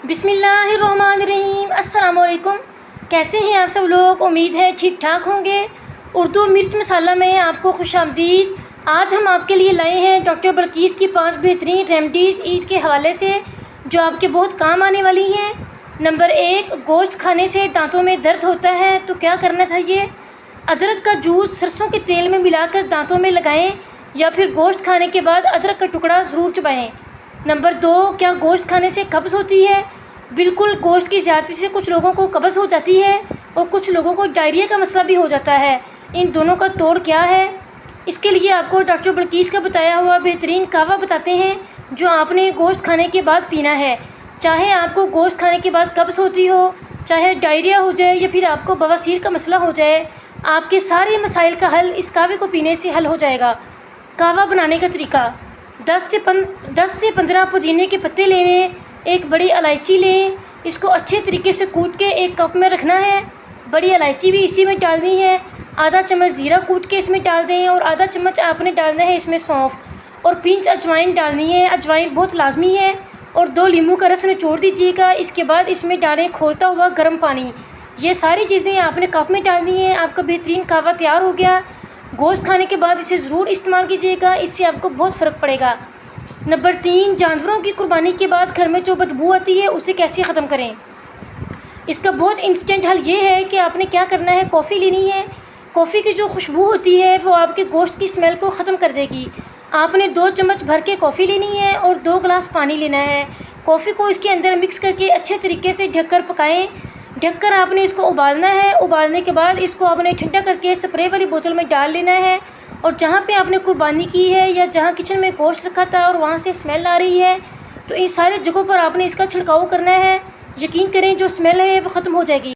बिस्मिल्लाहिर्रहमानिर्रहीम। अस्सलाम वालेकुम। कैसे हैं आप सब लोग? उम्मीद है ठीक ठाक होंगे। उर्दू मिर्च मसाला में आपको खुशामदीद। आज हम आपके लिए लाए हैं डॉक्टर बल्कीस की 5 बेहतरीन रेमडीज़ ईद के हवाले से जो आपके बहुत काम आने वाली हैं। नंबर 1, गोश्त खाने से दांतों में दर्द होता है तो क्या करना चाहिए? अदरक का जूस सरसों के तेल में मिलाकर दांतों में लगाएं या फिर गोश्त खाने के बाद अदरक का टुकड़ा ज़रूर चबाएं। नंबर 2, क्या गोश्त खाने से कब्ज़ होती है? बिल्कुल, गोश्त की ज़्यादती से कुछ लोगों को कब्ज़ हो जाती है और कुछ लोगों को डायरिया का मसला भी हो जाता है। इन दोनों का तोड़ क्या है? इसके लिए आपको डॉक्टर बल्कीस का बताया हुआ बेहतरीन कावा बताते हैं जो आपने गोश्त खाने के बाद पीना है। चाहे आपको गोश्त खाने के बाद कब्ज़ होती हो, चाहे डायरिया हो जाए या फिर आपको बवासीर का मसला हो जाए, आपके सारे मसाइल का हल इस कावे को पीने से हल हो जाएगा। कावा बनाने का तरीका: 10 से 15 पुदीने के पत्ते लेने, एक बड़ी इलायची लें, इसको अच्छे तरीके से कूट के एक कप में रखना है। बड़ी इलायची भी इसी में डालनी है। आधा चम्मच ज़ीरा कूट के इसमें डाल दें और आधा चम्मच आपने डालना है इसमें सौंफ और पिंच अजवाइन डालनी है। अजवाइन बहुत लाजमी है। और 2 नींबू का रस निचोड़ दीजिएगा। इसके बाद इसमें डालें खौलता हुआ गर्म पानी। ये सारी चीज़ें आपने कप में डालनी है। आपका बेहतरीन कावा तैयार हो गया। गोश्त खाने के बाद इसे ज़रूर इस्तेमाल कीजिएगा, इससे आपको बहुत फ़र्क पड़ेगा। नंबर 3, जानवरों की कुर्बानी के बाद घर में जो बदबू आती है उसे कैसे ख़त्म करें? इसका बहुत इंस्टेंट हल ये है कि आपने क्या करना है, कॉफ़ी लेनी है। कॉफ़ी की जो खुशबू होती है वो आपके गोश्त की स्मेल को ख़त्म कर देगी। आपने 2 चम्मच भर के कॉफ़ी लेनी है और 2 गिलास पानी लेना है। कॉफ़ी को इसके अंदर मिक्स करके अच्छे तरीके से ढककर पकाएं। ढककर आपने इसको उबालना है। उबालने के बाद इसको आपने ठंडा करके स्प्रे वाली बोतल में डाल लेना है। और जहाँ पे आपने कुर्बानी की है या जहाँ किचन में गोश्त रखा था और वहाँ से स्मेल आ रही है तो इन सारे जगहों पर आपने इसका छिड़काव करना है। यकीन करें जो स्मेल है वो ख़त्म हो जाएगी।